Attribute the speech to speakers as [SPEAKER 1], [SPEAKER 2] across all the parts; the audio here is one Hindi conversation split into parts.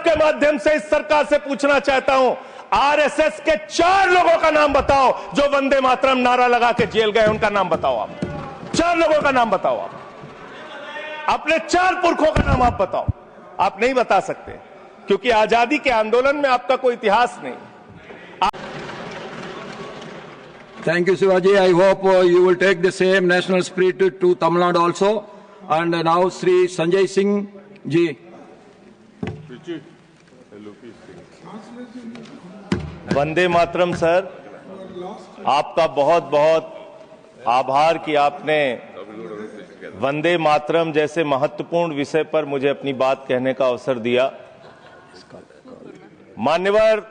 [SPEAKER 1] आपके माध्यम से इस सरकार से पूछना चाहता हूं, आरएसएस के 4 लोगों का नाम बताओ जो वंदे मातरम नारा लगा के जेल गए, उनका नाम बताओ। आप 4 लोगों का नाम बताओ। आप अपने 4 पुरखों का नाम आप बताओ। आप नहीं बता सकते क्योंकि आजादी के आंदोलन में आपका कोई इतिहास नहीं।
[SPEAKER 2] Thank you, Shivaji. I hope you will take the same national spirit to Tamil Nadu also. And now Sri Sanjay Singh ji.
[SPEAKER 1] Vande Mataram sir, आपका बहुत बहुत आभार कि आपने वंदे मातरम जैसे महत्वपूर्ण विषय पर मुझे अपनी बात कहने का अवसर दिया। मान्यवर,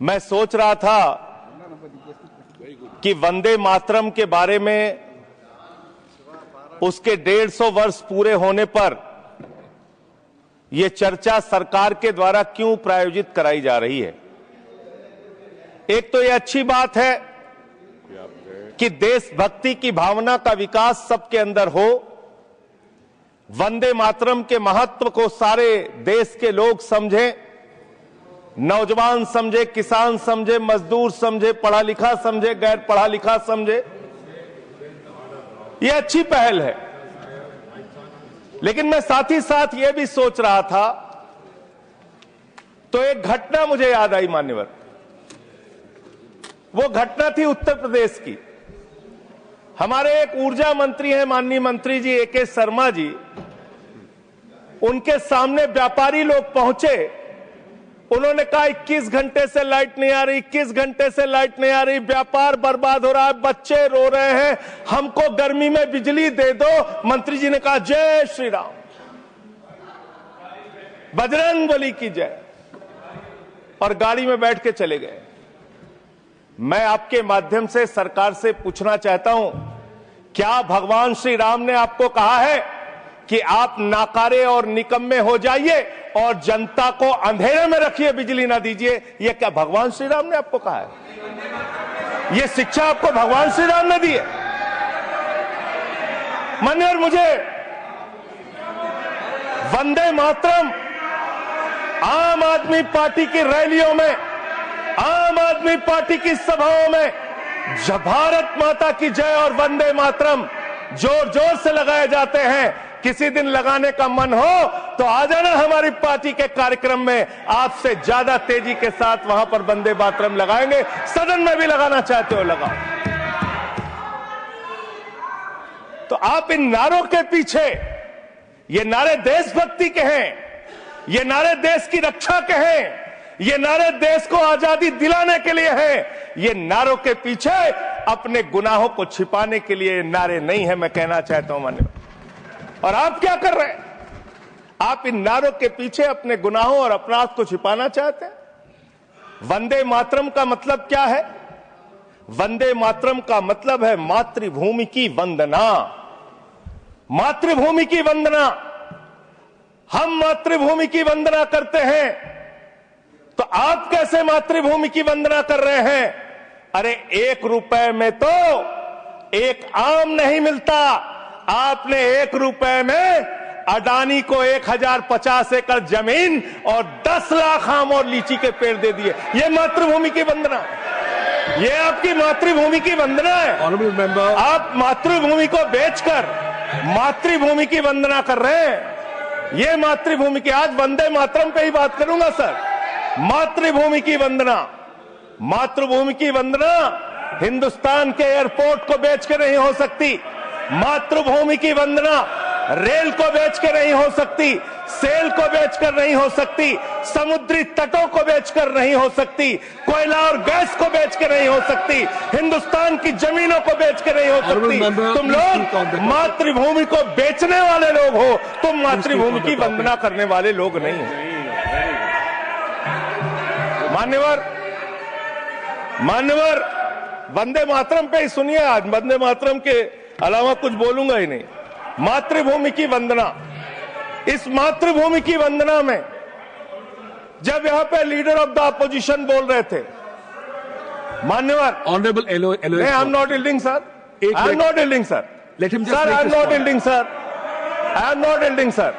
[SPEAKER 1] मैं सोच रहा था कि वंदे मातरम के बारे में उसके 150 वर्ष पूरे होने पर यह चर्चा सरकार के द्वारा क्यों प्रायोजित कराई जा रही है। एक तो यह अच्छी बात है कि देशभक्ति की भावना का विकास सबके अंदर हो, वंदे मातरम के महत्व को सारे देश के लोग समझें, नौजवान समझे, किसान समझे, मजदूर समझे, पढ़ा लिखा समझे, गैर पढ़ा लिखा समझे। यह अच्छी पहल है। लेकिन मैं साथ ही साथ यह भी सोच रहा था तो एक घटना मुझे याद आई मान्यवर। वो घटना थी उत्तर प्रदेश की। हमारे एक ऊर्जा मंत्री हैं माननीय मंत्री जी AK शर्मा जी, उनके सामने व्यापारी लोग पहुंचे। उन्होंने कहा 21 घंटे से लाइट नहीं आ रही, 21 घंटे से लाइट नहीं आ रही, व्यापार बर्बाद हो रहा है, बच्चे रो रहे हैं, हमको गर्मी में बिजली दे दो। मंत्री जी ने कहा जय श्री राम, बजरंगबली की जय, और गाड़ी में बैठ के चले गए। मैं आपके माध्यम से सरकार से पूछना चाहता हूं, क्या भगवान श्री राम ने आपको कहा है कि आप नाकारे और निकम्मे हो जाइए और जनता को अंधेरे में रखिए, बिजली ना दीजिए? यह क्या भगवान श्री राम ने आपको कहा है? यह शिक्षा आपको भगवान श्री राम ने दी है? मान्यवर, मुझे वंदे मातरम आम आदमी पार्टी की रैलियों में, आम आदमी पार्टी की सभाओं में जब भारत माता की जय और वंदे मातरम जोर जोर से लगाए जाते हैं। किसी दिन लगाने का मन हो तो आ जाना हमारी पार्टी के कार्यक्रम में, आपसे ज्यादा तेजी के साथ वहां पर वंदे मातरम लगाएंगे। सदन में भी लगाना चाहते हो लगाओ। तो आप इन नारों के पीछे, ये नारे देशभक्ति के हैं, ये नारे देश की रक्षा के हैं, ये नारे देश को आजादी दिलाने के लिए हैं। ये नारों के पीछे अपने गुनाहों को छिपाने के लिए नारे नहीं है, मैं कहना चाहता हूं मान्यवर। और आप क्या कर रहे हैं? आप इन नारों के पीछे अपने गुनाहों और अपराध को छिपाना चाहते हैं। वंदे मातरम का मतलब क्या है? वंदे मातरम का मतलब है मातृभूमि की वंदना। मातृभूमि की वंदना। हम मातृभूमि की वंदना करते हैं, तो आप कैसे मातृभूमि की वंदना कर रहे हैं? अरे 1 रुपए में तो एक आम नहीं मिलता। आपने 1 रुपए में अडानी को 1050 एकड़ जमीन और 10 लाख आम और लीची के पेड़ दे दिए। ये मातृभूमि की वंदना, ये आपकी मातृभूमि की वंदना है। आप मातृभूमि को बेचकर मातृभूमि की वंदना कर रहे हैं। ये मातृभूमि की, आज वंदे मातरम पे ही बात करूंगा सर। मातृभूमि की वंदना, मातृभूमि की वंदना हिंदुस्तान के एयरपोर्ट को बेच के नहीं हो सकती। मातृभूमि की वंदना रेल को बेच के नहीं हो सकती, सेल को बेचकर नहीं हो सकती, समुद्री तटों को बेचकर नहीं हो सकती, कोयला और गैस को बेच के नहीं हो सकती, हिंदुस्तान की जमीनों को बेच के नहीं हो सकती। तुम लोग मातृभूमि को बेचने वाले लोग हो, तुम मातृभूमि की वंदना करने वाले लोग नहीं हो। मान्यवर, वंदे मातरम पे ही सुनिए। आज वंदे मातरम के अलावा कुछ बोलूंगा ही नहीं। मातृभूमि की वंदना, इस मातृभूमि की वंदना में जब यहां पे लीडर ऑफ द अपोजिशन बोल रहे थे, मान्यवर,
[SPEAKER 2] honourable
[SPEAKER 1] I am not yielding sir, I am not yielding sir,
[SPEAKER 2] let him
[SPEAKER 1] sir, I am not yielding sir, I am not yielding sir.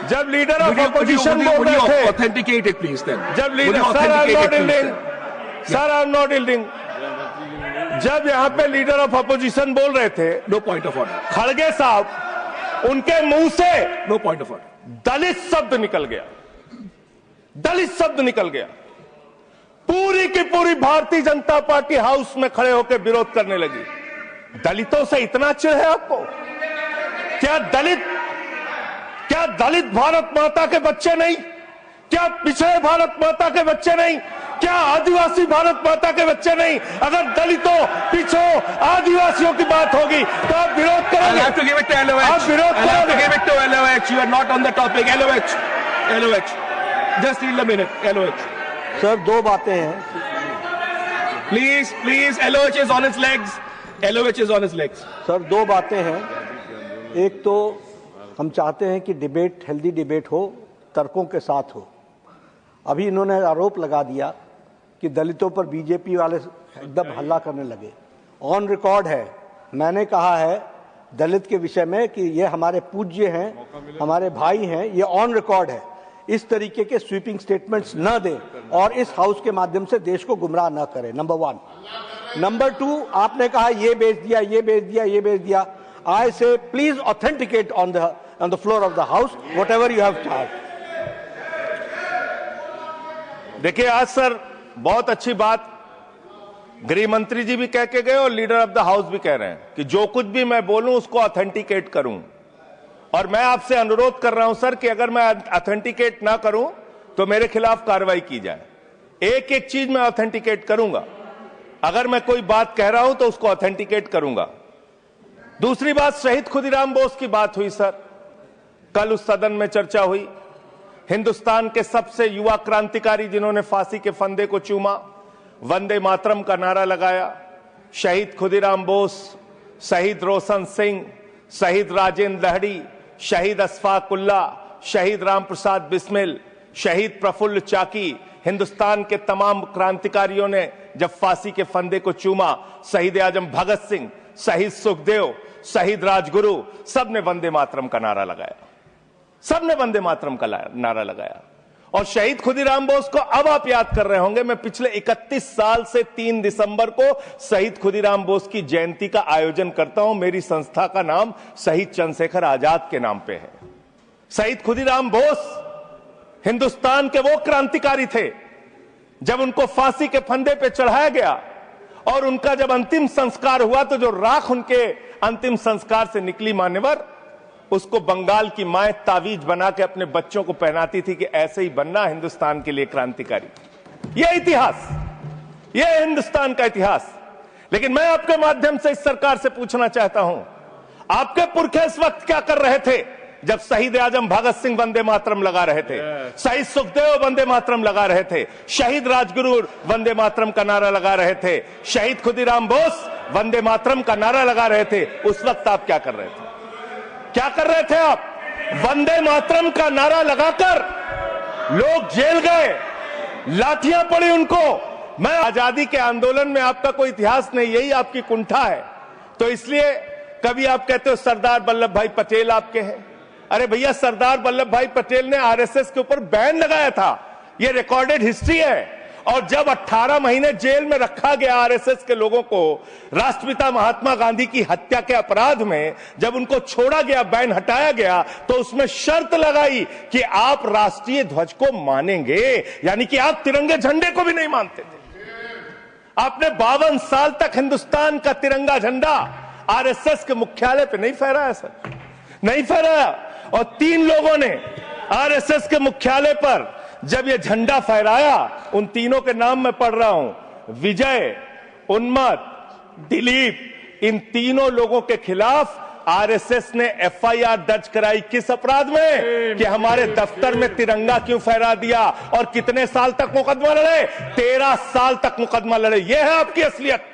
[SPEAKER 1] जब लीडर ऑफ अपोजिशन बोल रहे थे,
[SPEAKER 2] ऑथेंटिकेट इट प्लीज देन।
[SPEAKER 1] जब leader, sir I am not yielding, sir I am not yielding. जब यहाँ पे लीडर ऑफ अपोजिशन बोल रहे थे,
[SPEAKER 2] नो पॉइंट ऑफ ऑर्डर,
[SPEAKER 1] खड़गे साहब, उनके मुंह से
[SPEAKER 2] नो पॉइंट ऑफ ऑर्डर,
[SPEAKER 1] दलित शब्द निकल गया, दलित शब्द निकल गया। पूरी की पूरी भारतीय जनता पार्टी हाउस में खड़े होकर विरोध करने लगी। दलितों से इतना चिढ़ है आपको? क्या दलित भारत माता के बच्चे नहीं? क्या पिछड़े भारत माता के बच्चे नहीं? क्या आदिवासी भारत माता के बच्चे नहीं? अगर दलितों, पिछड़ों, आदिवासियों की बात होगी तो आप विरोध करोगे? आप विरोध करोगे?
[SPEAKER 2] You are not on the topic. LOH. Just yield a minute. LOH.
[SPEAKER 3] Sir दो बातें हैं।
[SPEAKER 2] Please. LOH is on his legs. LOH is on his legs.
[SPEAKER 3] Sir दो बातें हैं। एक तो हम चाहते हैं कि डिबेट, हेल्दी डिबेट हो, तर्कों के साथ हो। अभी इन्होंने आरोप लगा दिया कि दलितों पर बीजेपी वाले एकदम हल्ला करने लगे। ऑन रिकॉर्ड है, मैंने कहा है दलित के विषय में कि ये हमारे पूज्य हैं, हमारे भाई हैं, ये ऑन रिकॉर्ड है। इस तरीके के स्वीपिंग स्टेटमेंट्स न दें और इस हाउस के माध्यम से देश को गुमराह न करें, नंबर 1। नंबर 2, आपने कहा ये बेच दिया, ये बेच दिया, ये बेच दिया। आई से please authenticate on the floor of the house whatever you have charge.
[SPEAKER 1] देखिए आज सर बहुत अच्छी बात गृह मंत्री जी भी कह के गए और लीडर ऑफ द हाउस भी कह रहे हैं कि जो कुछ भी मैं बोलूं उसको ऑथेंटिकेट करूं। और मैं आपसे अनुरोध कर रहा हूं सर कि अगर मैं ऑथेंटिकेट ना करूं तो मेरे खिलाफ कार्रवाई की जाए। एक एक चीज मैं ऑथेंटिकेट करूंगा। अगर मैं कोई बात कह रहा हूं तो उसको ऑथेंटिकेट करूंगा। दूसरी बात, शहीद खुदीराम बोस की बात हुई सर, कल उस सदन में चर्चा हुई। हिंदुस्तान के सबसे युवा क्रांतिकारी जिन्होंने फांसी के फंदे को चूमा, वंदे मातरम का नारा लगाया, शहीद खुदीराम बोस, शहीद रोशन सिंह, शहीद राजेंद्र लहड़ी, शहीद अशफाक उल्ला, शहीद राम प्रसाद बिस्मिल, शहीद प्रफुल्ल चाकी, हिंदुस्तान के तमाम क्रांतिकारियों ने जब फांसी के फंदे को चूमा, शहीद आजम भगत सिंह, शहीद सुखदेव, शहीद राजगुरु, सबने वंदे मातरम का नारा लगाया, सबने वंदे मातरम का नारा लगाया। और शहीद खुदीराम बोस को अब आप याद कर रहे होंगे, मैं पिछले 31 साल से 3 दिसंबर को शहीद खुदीराम बोस की जयंती का आयोजन करता हूं। मेरी संस्था का नाम शहीद चंद्रशेखर आजाद के नाम पे है। शहीद खुदीराम बोस हिंदुस्तान के वो क्रांतिकारी थे, जब उनको फांसी के फंदे पे चढ़ाया गया और उनका जब अंतिम संस्कार हुआ तो जो राख उनके अंतिम संस्कार से निकली मान्यवर, उसको बंगाल की माए तावीज बना के अपने बच्चों को पहनाती थी कि ऐसे ही बनना हिंदुस्तान के लिए क्रांतिकारी। यह इतिहास, यह हिंदुस्तान का इतिहास। लेकिन मैं आपके माध्यम से इस सरकार से पूछना चाहता हूं, आपके पुरखे इस वक्त क्या कर रहे थे जब शहीद आजम भगत सिंह वंदे मातरम लगा रहे थे, शहीद सुखदेव वंदे मातरम लगा रहे थे, शहीद राजगुरु वंदे मातरम का नारा लगा रहे थे, शहीद खुदीराम बोस वंदे मातरम का नारा लगा रहे थे? उस वक्त आप क्या कर रहे थे? क्या कर रहे थे आप? वंदे मातरम का नारा लगाकर लोग जेल गए, लाठियां पड़ी उनको। मैं आजादी के आंदोलन में आपका कोई इतिहास नहीं, यही आपकी कुंठा है। तो इसलिए कभी आप कहते हो सरदार वल्लभ भाई पटेल आपके हैं। अरे भैया, सरदार वल्लभ भाई पटेल ने आरएसएस के ऊपर बैन लगाया था, यह रिकॉर्डेड हिस्ट्री है। और जब 18 महीने जेल में रखा गया आरएसएस के लोगों को राष्ट्रपिता महात्मा गांधी की हत्या के अपराध में, जब उनको छोड़ा गया, बैन हटाया गया, तो उसमें शर्त लगाई कि आप राष्ट्रीय ध्वज को मानेंगे, यानी कि आप तिरंगे झंडे को भी नहीं मानते थे। आपने 52 साल तक हिंदुस्तान का तिरंगा झंडा आरएसएस के मुख्यालय पे नहीं फहराया सर, नहीं फहराया। और 3 लोगों ने आरएसएस के मुख्यालय पर जब ये झंडा फहराया, उन तीनों के नाम मैं पढ़ रहा हूं, विजय, उन्मत, दिलीप, इन तीनों लोगों के खिलाफ आरएसएस ने एफआईआर दर्ज कराई। किस अपराध में? कि हमारे दफ्तर में तिरंगा क्यों फहरा दिया। और कितने साल तक मुकदमा लड़े? 13 साल तक मुकदमा लड़े। यह है आपकी असलियत।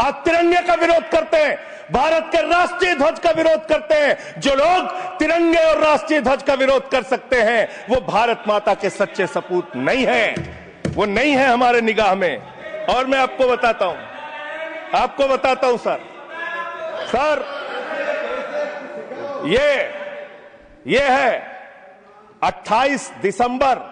[SPEAKER 1] आप तिरंगे का विरोध करते हैं, भारत के राष्ट्रीय ध्वज का विरोध करते हैं। जो लोग तिरंगे और राष्ट्रीय ध्वज का विरोध कर सकते हैं, वो भारत माता के सच्चे सपूत नहीं है, वो नहीं है हमारे निगाह में। और मैं आपको बताता हूं सर, ये है 28 दिसंबर